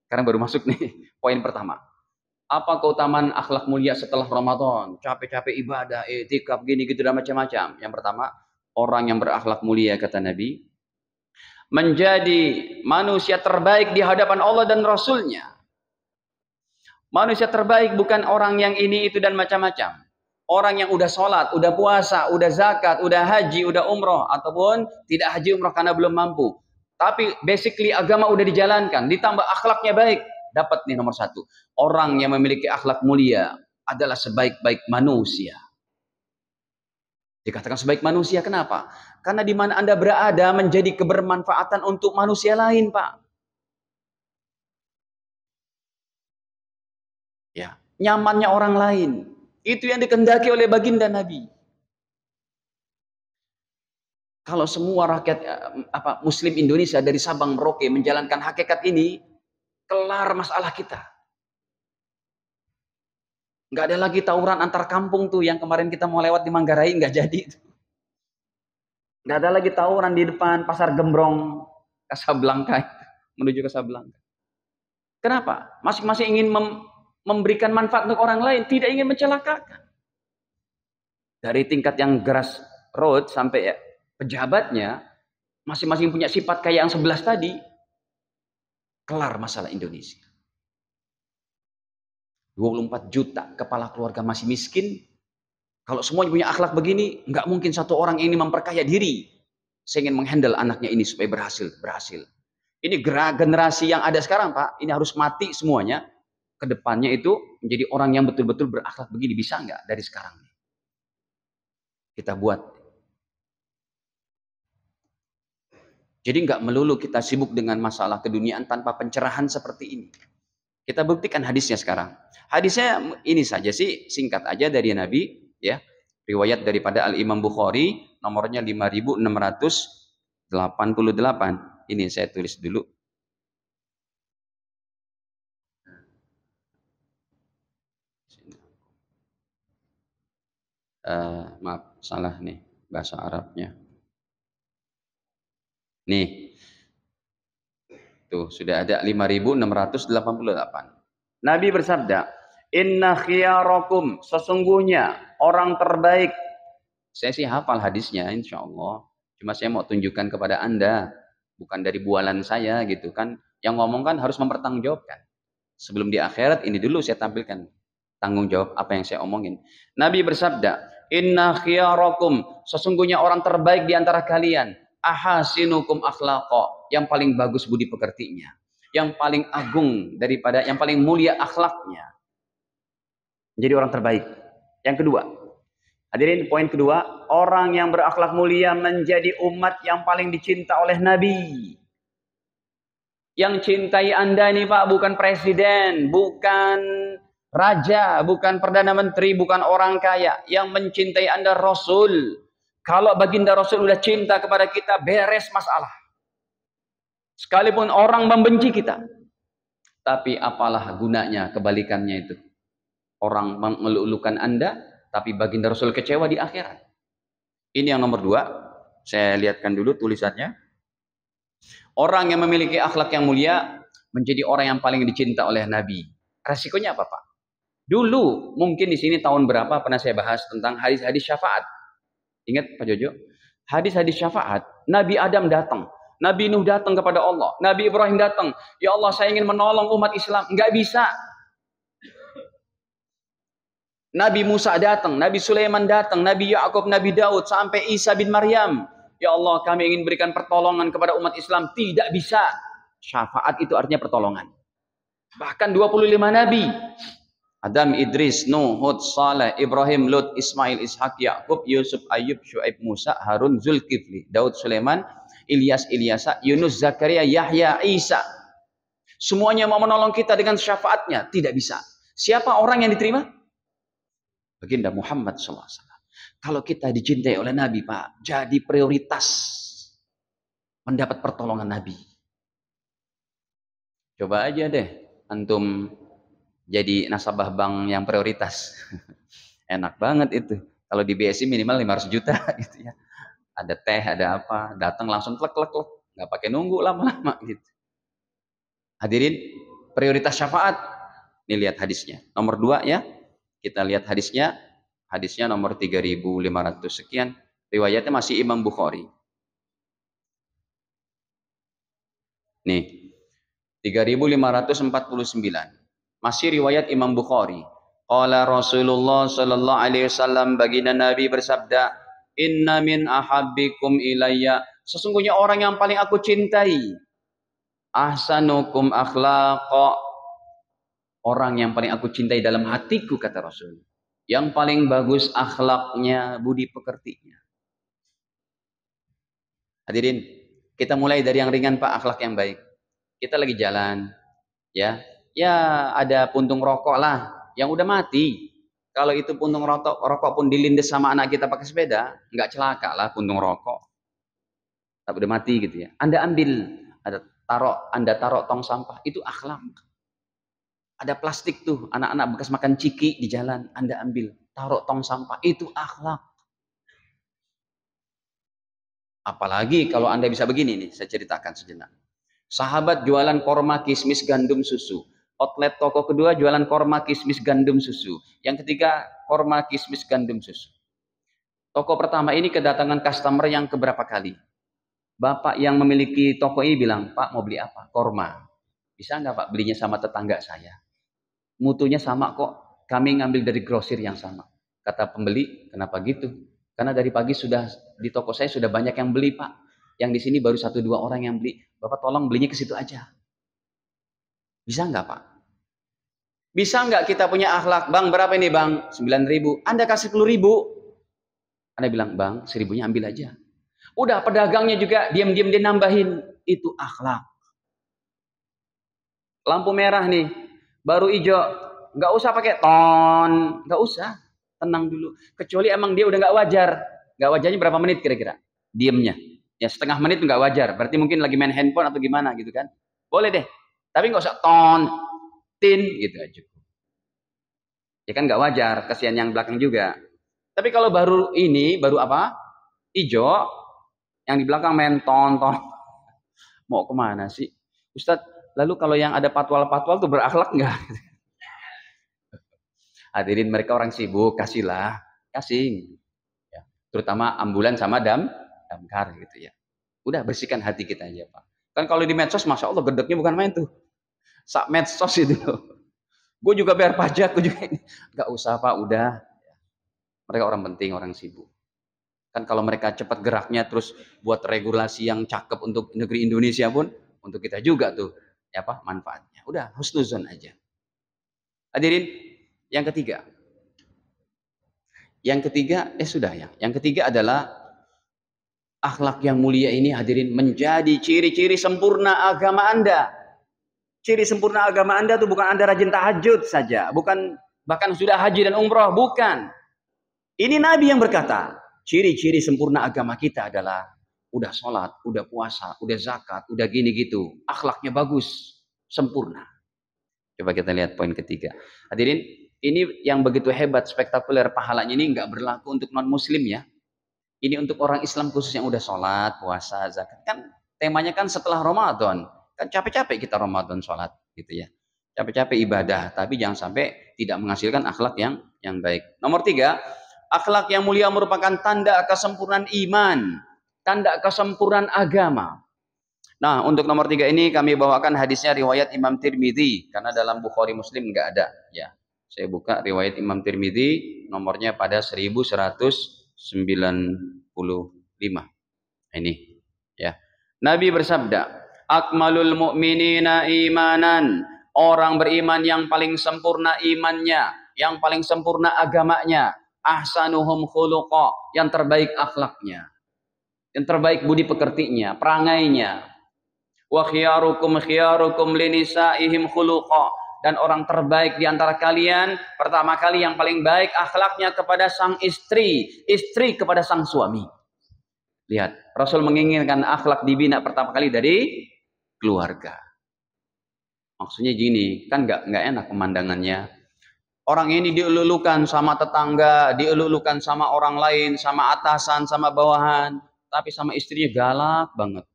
Sekarang baru masuk nih, poin pertama. Apa keutamaan akhlak mulia setelah Ramadan? Capek-capek ibadah, etikaf, gini gitu dan macam-macam. Yang pertama, orang yang berakhlak mulia kata Nabi, menjadi manusia terbaik di hadapan Allah dan Rasulnya. Manusia terbaik bukan orang yang ini, itu, dan macam-macam. Orang yang udah sholat, udah puasa, udah zakat, udah haji, udah umroh, ataupun tidak haji umroh karena belum mampu. Tapi basically agama udah dijalankan, ditambah akhlaknya baik. Dapat nih nomor 1. Orang yang memiliki akhlak mulia adalah sebaik-baik manusia. Dikatakan sebaik manusia, kenapa? Karena di mana Anda berada menjadi kebermanfaatan untuk manusia lain, Pak. Ya, nyamannya orang lain. Itu yang dikehendaki oleh baginda Nabi. Kalau semua rakyat Muslim Indonesia dari Sabang Merauke menjalankan hakikat ini, kelar masalah kita. Nggak ada lagi tawuran antar kampung tuh yang kemarin kita mau lewat di Manggarai, nggak jadi. Nggak ada lagi tawuran di depan Pasar Gembrong, Casablanca, menuju Casablanca. Kenapa? Masing-masing ingin memberikan manfaat untuk orang lain, tidak ingin mencelakakan. Dari tingkat yang grassroots sampai pejabatnya, masing-masing punya sifat kayak yang 11 tadi, kelar masalah Indonesia. 24 juta kepala keluarga masih miskin. Kalau semuanya punya akhlak begini, nggak mungkin satu orang ini memperkaya diri. Saya ingin menghandle anaknya ini supaya berhasil. Ini generasi yang ada sekarang, Pak, ini harus mati semuanya. Kedepannya itu menjadi orang yang betul-betul berakhlak begini, bisa nggak dari sekarang? kita buat. Jadi nggak melulu kita sibuk dengan masalah keduniaan tanpa pencerahan seperti ini. Kita buktikan hadisnya sekarang. Hadisnya ini saja sih, singkat aja dari Nabi, ya. Riwayat daripada Al-Imam Bukhari, nomornya 5688. Ini saya tulis dulu. Maaf, salah nih bahasa Arabnya. Nih. Tuh, sudah ada 5688. Nabi bersabda, "Inna khiyarakum, sesungguhnya orang terbaik." Saya sih hafal hadisnya, insya Allah. Cuma saya mau tunjukkan kepada Anda, bukan dari bualan saya gitu kan. Yang ngomong kan harus mempertanggungjawabkan. Sebelum di akhirat, ini dulu saya tampilkan tanggung jawab apa yang saya omongin. Nabi bersabda, "Inna khiyarakum, sesungguhnya orang terbaik di antara kalian, ahasinukum akhlaqa, yang paling bagus budi pekertinya, yang paling agung daripada, yang paling mulia akhlaknya." Jadi orang terbaik. Yang kedua, hadirin, poin kedua, orang yang berakhlak mulia menjadi umat yang paling dicinta oleh Nabi. Yang cintai Anda ini Pak, bukan presiden, bukan raja, bukan perdana menteri, bukan orang kaya. Yang mencintai Anda Rasul. Kalau baginda Rasul sudah cinta kepada kita, beres masalah. Sekalipun orang membenci kita. Tapi apalah gunanya kebalikannya itu. Orang mengelulukan Anda, tapi baginda Rasul kecewa di akhirat. Ini yang nomor dua. Saya lihatkan dulu tulisannya. Orang yang memiliki akhlak yang mulia menjadi orang yang paling dicinta oleh Nabi. Resikonya apa, Pak? Dulu, mungkin di sini tahun berapa pernah saya bahas tentang hadis-hadis syafaat. Ingat Pak Jojo? Hadis-hadis syafaat, Nabi Adam datang, Nabi Nuh datang kepada Allah, Nabi Ibrahim datang, "Ya Allah, saya ingin menolong umat Islam." Enggak bisa. Nabi Musa datang, Nabi Sulaiman datang, Nabi Yakub, Nabi Daud, sampai Isa bin Maryam. "Ya Allah, kami ingin berikan pertolongan kepada umat Islam." Tidak bisa. Syafaat itu artinya pertolongan. Bahkan 25 Nabi. Adam, Idris, Nuh, Hud, Saleh, Ibrahim, Lut, Ismail, Ishak, Yakub, Yusuf, Ayub, Syuaib, Musa, Harun, Zulkifli, Daud, Sulaiman, Ilyas, Ilyasa, Yunus, Zakaria, Yahya, Isa. Semuanya mau menolong kita dengan syafaatnya. Tidak bisa. Siapa orang yang diterima? Baginda Muhammad SAW. Kalau kita dicintai oleh Nabi, Pak, jadi prioritas mendapat pertolongan Nabi. Coba aja deh, antum jadi nasabah bank yang prioritas. Enak banget itu. Kalau di BSI minimal 500 juta gitu ya. Ada teh, ada apa, datang langsung klek. Nggak pakai nunggu lama-lama gitu. Hadirin, prioritas syafaat. Ini lihat hadisnya. Nomor 2 ya. Kita lihat hadisnya. Hadisnya nomor 3500 sekian. Riwayatnya masih Imam Bukhari. Nih. 3549. Masih riwayat Imam Bukhari. Qala Rasulullah sallallahu alaihi wasallam, baginda Nabi bersabda, "Inna min ahabbikum ilayya." Sesungguhnya orang yang paling aku cintai. Ahsanukum akhlaqa. Orang yang paling aku cintai dalam hatiku, kata Rasul. Yang paling bagus akhlaknya, budi pekertinya. Hadirin, kita mulai dari yang ringan Pak, akhlak yang baik. Kita lagi jalan, ya ada puntung rokok lah yang udah mati. Kalau itu puntung rokok pun dilindes sama anak kita pakai sepeda, nggak celaka lah puntung rokok. Tapi udah mati gitu ya. Anda ambil, Anda taruh tong sampah, itu akhlak. Ada plastik tuh, anak-anak bekas makan ciki di jalan, Anda ambil, taruh tong sampah, itu akhlak. Apalagi kalau Anda bisa begini nih, saya ceritakan sejenak. Sahabat jualan korma, kismis, gandum, susu. Outlet toko kedua jualan korma, kismis, gandum, susu. Yang ketiga korma, kismis, gandum, susu. Toko pertama ini kedatangan customer yang keberapa kali. Bapak yang memiliki toko ini bilang, "Pak, mau beli apa?" "Korma." "Bisa nggak Pak belinya sama tetangga saya? Mutunya sama kok. Kami ngambil dari grosir yang sama." Kata pembeli, "Kenapa gitu?" "Karena dari pagi sudah di toko saya sudah banyak yang beli Pak. Yang di sini baru 1-2 orang yang beli. Bapak tolong belinya ke situ aja." Bisa nggak Pak? Bisa nggak kita punya akhlak? "Bang, berapa ini Bang?" 9.000. Anda kasih 10.000. Anda bilang, bang, 1.000-nya ambil aja. Udah pedagangnya juga diam-diam dia nambahin. Itu akhlak. Lampu merah nih, baru hijau. Nggak usah pakai ton, nggak usah. Tenang dulu. Kecuali emang dia udah nggak wajar. Nggak wajarnya berapa menit kira-kira? Diemnya. Ya setengah menit nggak wajar. Berarti mungkin lagi main handphone atau gimana gitu kan. Boleh deh. Tapi nggak usah ton, tin gitu aja. Ya kan nggak wajar. Kasihan yang belakang juga. Tapi kalau baru ini, baru apa? Hijau. Yang di belakang main ton, ton. Mau kemana sih? Ustadz, lalu kalau yang ada patwal-patwal tuh berakhlak nggak? Hadirin mereka orang sibuk, kasihlah. Kasih. Ya. Terutama ambulan sama damkar gitu ya. Udah bersihkan hati kita aja Pak. Kan kalau di medsos, Masya Allah gedeknya bukan main tuh. Sak medsos itu. Gue juga bayar pajak, gue juga. Gak usah Pak, udah. Mereka orang penting, orang sibuk. Kan kalau mereka cepat geraknya terus buat regulasi yang cakep untuk negeri Indonesia pun, untuk kita juga tuh. Ya apa manfaatnya. Udah, husnuzon aja. Hadirin, yang ketiga. Yang ketiga, sudah ya. Yang ketiga adalah akhlak yang mulia ini hadirin menjadi ciri-ciri sempurna agama Anda. Ciri sempurna agama Anda itu bukan Anda rajin tahajud saja, bukan bahkan sudah haji dan umroh, bukan. Ini Nabi yang berkata, ciri-ciri sempurna agama kita adalah udah sholat, udah puasa, udah zakat, udah gini gitu. Akhlaknya bagus, sempurna. Coba kita lihat poin ketiga. Hadirin, ini yang begitu hebat, spektakuler pahalanya ini nggak berlaku untuk non-muslim ya. Ini untuk orang Islam khusus yang udah sholat, puasa, zakat. Kan temanya kan setelah Ramadan. Kan capek-capek kita Ramadan sholat gitu ya. Capek-capek ibadah, tapi jangan sampai tidak menghasilkan akhlak yang baik. Nomor 3, akhlak yang mulia merupakan tanda kesempurnaan iman, tanda kesempurnaan agama. Nah, untuk nomor 3 ini kami bawakan hadisnya riwayat Imam Tirmidzi karena dalam Bukhari Muslim nggak ada. Ya, saya buka riwayat Imam Tirmidzi, nomornya pada 1195. Ini ya. Nabi bersabda, akmalul mu'minina imanan. Orang beriman yang paling sempurna imannya, yang paling sempurna agamanya, ahsanuhum khuluqa, yang terbaik akhlaknya, yang terbaik budi pekertinya, perangainya. Wa khiyarukum linisaihim khuluqa, dan orang terbaik di antara kalian pertama kali yang paling baik akhlaknya kepada sang istri, istri kepada sang suami. Lihat, Rasul menginginkan akhlak dibina pertama kali dari keluarga. Maksudnya gini, kan nggak enak pemandangannya. Orang ini dielulukan sama tetangga, dielulukan sama orang lain, sama atasan, sama bawahan, tapi sama istrinya galak banget.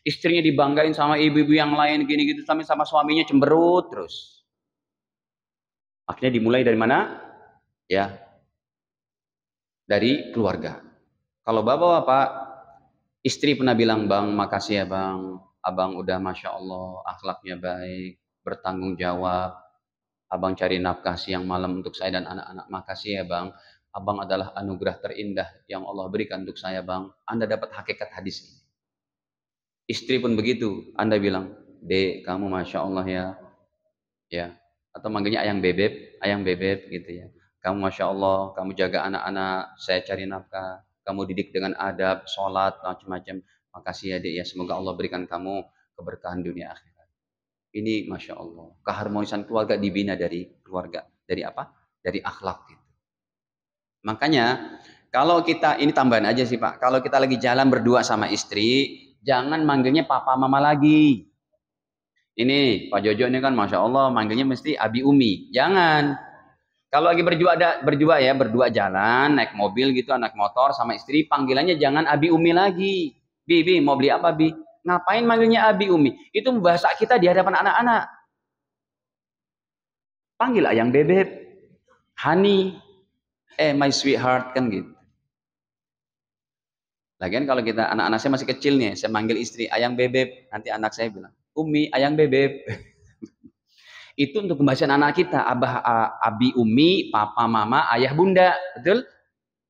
Istrinya dibanggain sama ibu-ibu yang lain gini gitu, sampai sama suaminya cemberut terus. Akhirnya dimulai dari mana? Ya, dari keluarga. Kalau bapak-bapak, istri pernah bilang, bang, makasih ya bang, abang udah Masya Allah, akhlaknya baik, bertanggung jawab, abang cari nafkah siang malam untuk saya dan anak-anak, makasih ya bang, abang adalah anugerah terindah yang Allah berikan untuk saya bang, Anda dapat hakikat hadis ini. Istri pun begitu, Anda bilang, dek, kamu Masya Allah ya, atau manggilnya ayang bebek gitu ya. Kamu Masya Allah, kamu jaga anak-anak, saya cari nafkah, kamu didik dengan adab, sholat, macam-macam. Makasih ya dek ya, semoga Allah berikan kamu keberkahan dunia akhirat. Ini Masya Allah, keharmonisan keluarga dibina dari keluarga. Dari apa? Dari akhlak gitu. Makanya, kalau kita, ini tambahan aja sih Pak, kalau kita lagi jalan berdua sama istri, jangan manggilnya papa mama lagi. Ini Pak Jojo ini kan Masya Allah manggilnya mesti Abi Umi. Jangan. Kalau lagi berdua jalan, naik mobil gitu, naik motor sama istri, panggilannya jangan Abi Umi lagi. Bi, mau beli apa Bi? Ngapain manggilnya Abi Umi? Itu bahasa kita di hadapan anak-anak. Panggil ayang bebek, honey, my sweetheart, kan gitu. Lagian kalau kita, anak-anak saya masih kecil nih, saya manggil istri ayang bebek, nanti anak saya bilang, Umi, ayang bebek. Itu untuk pembahasan anak kita, abah, abi, umi, papa, mama, ayah, bunda, betul?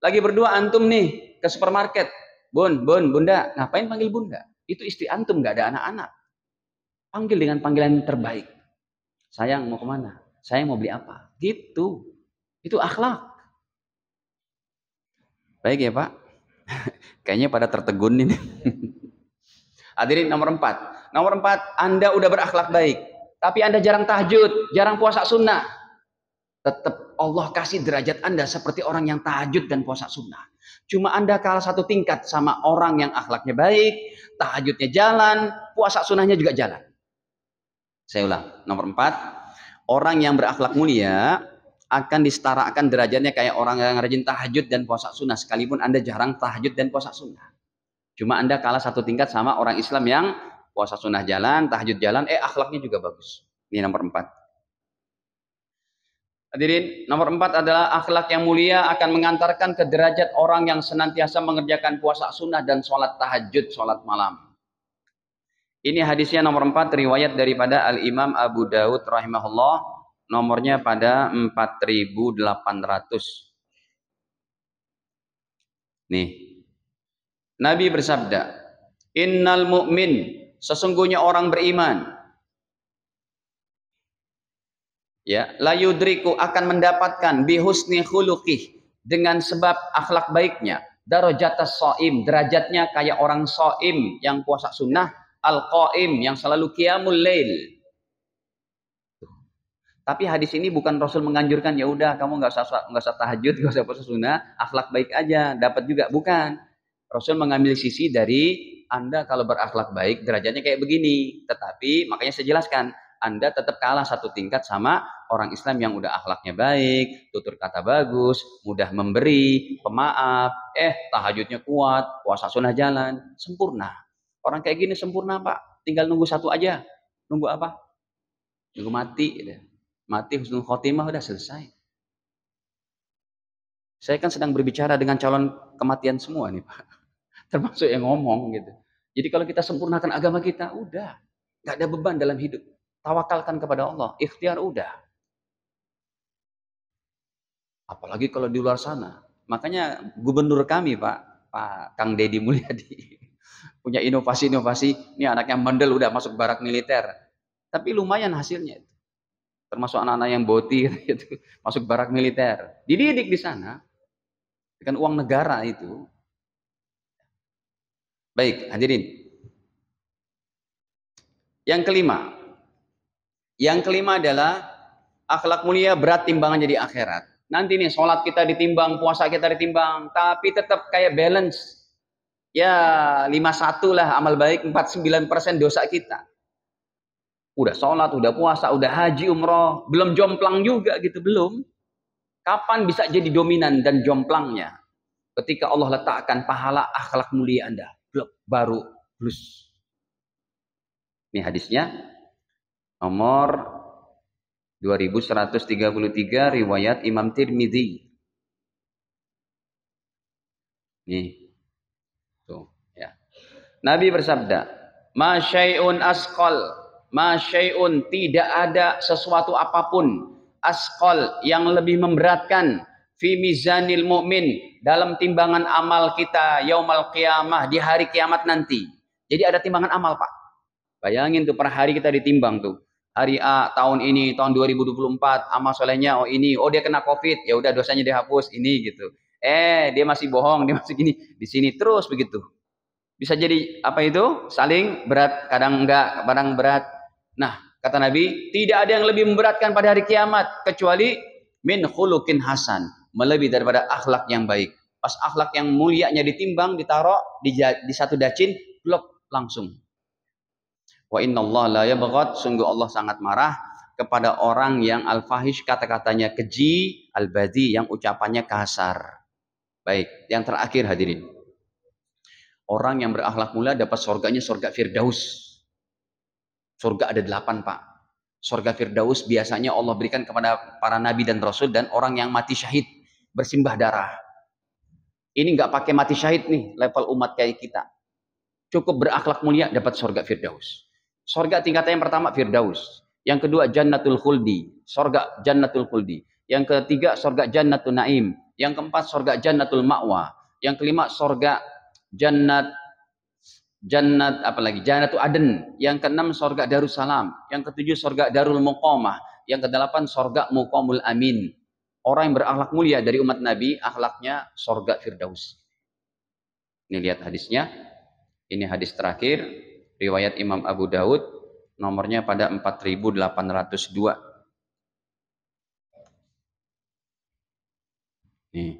Lagi berdua antum nih ke supermarket, bun, bunda, ngapain panggil bunda? Itu istri antum, nggak ada anak-anak. Panggil dengan panggilan terbaik. Sayang mau kemana? Sayang mau beli apa? Gitu. Itu akhlak. Baik ya Pak? Kayaknya pada tertegun ini. Hadirin nomor 4. Nomor 4, Anda udah berakhlak baik. Tapi Anda jarang tahajud, jarang puasa sunnah. Tetap Allah kasih derajat Anda seperti orang yang tahajud dan puasa sunnah. Cuma Anda kalah satu tingkat sama orang yang akhlaknya baik, tahajudnya jalan, puasa sunnahnya juga jalan. Saya ulang. Nomor 4, orang yang berakhlak mulia akan disetarakan derajatnya kayak orang yang rajin tahajud dan puasa sunnah, sekalipun Anda jarang tahajud dan puasa sunnah. Cuma Anda kalah satu tingkat sama orang Islam yang puasa sunnah jalan, tahajud jalan, akhlaknya juga bagus. Ini nomor 4. Hadirin, nomor 4 adalah akhlak yang mulia akan mengantarkan ke derajat orang yang senantiasa mengerjakan puasa sunnah dan sholat tahajud, sholat malam. Ini hadisnya nomor 4, riwayat daripada Al-Imam Abu Daud rahimahullah, nomornya pada 4800. Nih, Nabi bersabda, innal mu'min, sesungguhnya orang beriman, ya, la yudriku akan mendapatkan bihusni khuluqih, dengan sebab akhlak baiknya, darajatas shaim, derajatnya kayak orang shaim yang puasa sunnah, al-qaim yang selalu qiyamul lail. Tapi hadis ini bukan Rasul menganjurkan ya udah kamu nggak usah tahajud, nggak usah puasa sunnah, akhlak baik aja dapat juga, bukan. Rasul mengambil sisi dari Anda kalau berakhlak baik derajatnya kayak begini, tetapi makanya saya jelaskan, Anda tetap kalah satu tingkat sama orang Islam yang udah akhlaknya baik, tutur kata bagus, mudah memberi, pemaaf, tahajudnya kuat, puasa sunnah jalan, sempurna. Orang kayak gini sempurna Pak, tinggal nunggu satu aja. Nunggu apa? Nunggu mati. Mati husnul khotimah udah selesai. Saya kan sedang berbicara dengan calon kematian semua nih Pak. Termasuk yang ngomong gitu. Jadi kalau kita sempurnakan agama kita, udah. Gak ada beban dalam hidup. Tawakalkan kepada Allah. Ikhtiar udah. Apalagi kalau di luar sana. Makanya gubernur kami Pak Kang Deddy Mulyadi, punya inovasi-inovasi. Ini anaknya mendel udah masuk barak militer. Tapi lumayan hasilnya. Termasuk anak-anak yang boti gitu, masuk barak militer. Dididik di sana. Dengan uang negara itu. Baik, hadirin. Yang kelima. Yang kelima adalah akhlak mulia berat timbangannya di akhirat. Nanti nih sholat kita ditimbang, puasa kita ditimbang, tapi tetap kayak balance. Ya 51 lah amal baik, 49% dosa kita. Udah sholat, udah puasa, udah haji, umroh, belum jomplang juga gitu, belum. Kapan bisa jadi dominan dan jomplangnya? Ketika Allah letakkan pahala akhlak mulia Anda. Baru plus. Ini hadisnya nomor 2133 riwayat Imam Tirmidzi. Nih. Tuh, ya. Nabi bersabda, "Ma syai'un asqal." Masyai'un, tidak ada sesuatu apapun asqal yang lebih memberatkan fi mizanil mu'min, dalam timbangan amal kita yaumal qiyamah, di hari kiamat nanti. Jadi ada timbangan amal Pak. Bayangin tuh per hari kita ditimbang tuh. Hari A tahun ini, tahun 2024, amal solehnya ini, dia kena Covid, ya udah dosanya dihapus ini gitu. Dia masih bohong, dia masih gini, di sini terus begitu. Bisa jadi apa itu? Saling berat, kadang enggak, kadang berat. Nah, kata Nabi, tidak ada yang lebih memberatkan pada hari kiamat kecuali min khuluqin hasan, melebihi daripada akhlak yang baik. Pas akhlak yang mulianya ditimbang, ditaruh di satu dacin, blok langsung. Wa innallaha la yabghad, sungguh Allah sangat marah kepada orang yang al-fahish, kata-katanya keji, al-badhi, yang ucapannya kasar. Baik, yang terakhir hadirin. Orang yang berakhlak mulia dapat surganya surga Firdaus. Surga ada 8 Pak. Surga Firdaus biasanya Allah berikan kepada para nabi dan rasul dan orang yang mati syahid, bersimbah darah. Ini nggak pakai mati syahid nih, level umat kayak kita. Cukup berakhlak mulia dapat surga Firdaus. Surga tingkatan yang pertama Firdaus. Yang kedua Jannatul Khuldi, surga Jannatul Khuldi. Yang ketiga surga Jannatul Naim. Yang keempat surga Jannatul Ma'wa. Yang kelima surga Jannat apalagi Jannatul Aden. Yang keenam surga Darussalam. Yang ketujuh surga Darul Muqamah. Yang kedelapan surga Muqamul Amin. Orang yang berakhlak mulia dari umat Nabi, akhlaknya sorga Firdaus. Ini lihat hadisnya. Ini hadis terakhir, riwayat Imam Abu Daud, nomornya pada 4802. Nih.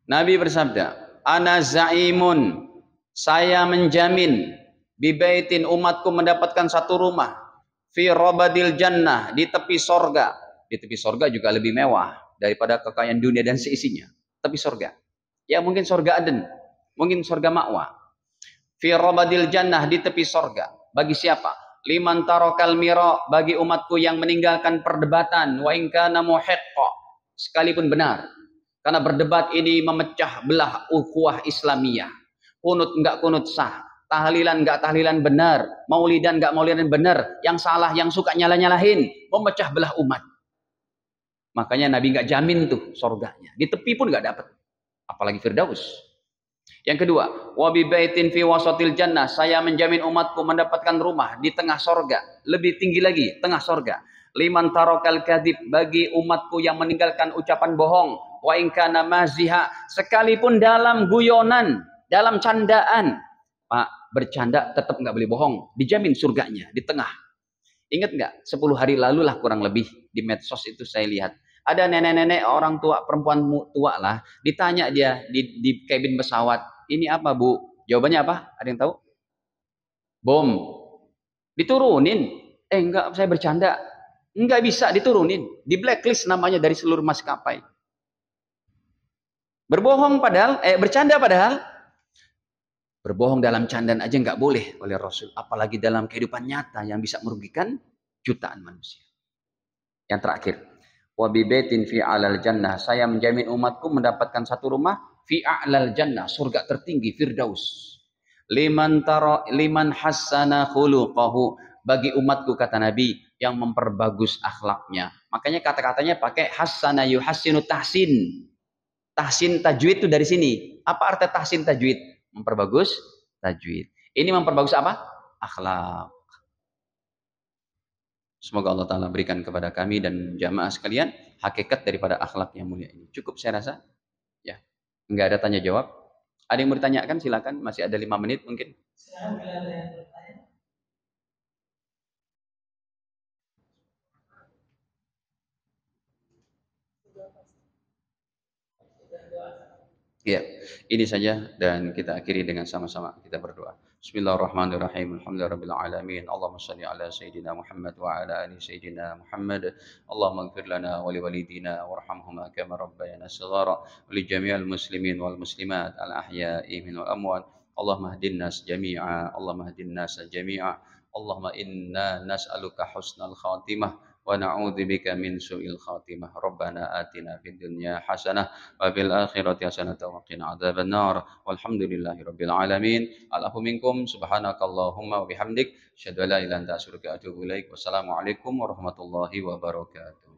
Nabi bersabda, "Ana zaimun, saya menjamin bibaitin umatku mendapatkan satu rumah fi robadil jannah, di tepi sorga." Di tepi sorga juga lebih mewah daripada kekayaan dunia dan seisinya. Tepi sorga. Ya mungkin sorga Aden, mungkin sorga Ma'wa. Fi robadil jannah, di tepi sorga. Bagi siapa? Liman tarokal miro, bagi umatku yang meninggalkan perdebatan. Wa in kana muhiqqa, sekalipun benar. Karena berdebat ini memecah belah ukhuwah Islamiyah. Kunut enggak kunut sah. Tahlilan enggak tahlilan benar. Maulidan enggak maulidan benar. Yang salah, yang suka nyalah-nyalahin. Memecah belah umat. Makanya Nabi enggak jamin tuh surganya. Di tepi pun enggak dapat. Apalagi Firdaus. Yang kedua, wabi baitin fi wasatil jannah, saya menjamin umatku mendapatkan rumah di tengah sorga, lebih tinggi lagi, tengah sorga. Liman tarokal kadib, bagi umatku yang meninggalkan ucapan bohong, wa in kana maziha, sekalipun dalam guyonan, dalam candaan, Pak, bercanda tetap nggak boleh bohong, dijamin surganya di tengah. Ingat nggak? 10 hari lalu lah kurang lebih di medsos itu saya lihat. Ada nenek-nenek orang tua, perempuan tua lah, ditanya dia di kabin pesawat, ini apa bu? Jawabannya apa? Ada yang tahu? Bom. Diturunin. Enggak, saya bercanda. Enggak bisa diturunin. Di blacklist namanya dari seluruh maskapai. Berbohong padahal, bercanda padahal. Berbohong dalam candaan aja enggak boleh oleh Rasul. Apalagi dalam kehidupan nyata yang bisa merugikan jutaan manusia. Yang terakhir. Wabibetin fi alal jannah, saya menjamin umatku mendapatkan satu rumah fi a'lal jannah, surga tertinggi Firdaus. Liman hassana khuluqahu, bagi umatku kata Nabi yang memperbagus akhlaknya. Makanya kata-katanya pakai hassana yuhassinu tahsin. Tahsin tajwid itu dari sini. Apa arti tahsin tajwid? Memperbagus tajwid. Ini memperbagus apa? Akhlak. Semoga Allah Ta'ala berikan kepada kami dan jamaah sekalian hakikat daripada akhlak yang mulia ini. Cukup saya rasa. Ya, nggak ada tanya jawab. Ada yang mau ditanyakan? Silakan. Masih ada 5 menit mungkin. Ya, ini saja dan kita akhiri dengan sama-sama kita berdoa. Bismillahirrahmanirrahim. Alhamdulillahirabbil alamin. Allahumma shalli ala sayyidina Muhammad wa ala ali sayyidina Muhammad. Allahumma ighfir lana wa liwalidina warhamhuma kama rabbayana shighara wa li jami'il muslimin wal muslimat al ahya'i minal amwat. Allahumma hdin nas jami'a. Allahumma hdin nas jami'a. Allahumma inna nas'aluka husnal khatimah wa na'udzubika min su'il khatimah. Rabbana atina fid dunya hasanah wa fil akhirati hasanatan wa qina adzabannar. Walhamdulillahi rabbil alamin. Allahu minkum subhanakallahumma wa bihamdik asyhadu an la ilaha illa anta astaghfiruka wa atubu ilaik. Wassalamu alaikum warahmatullahi wabarakatuh.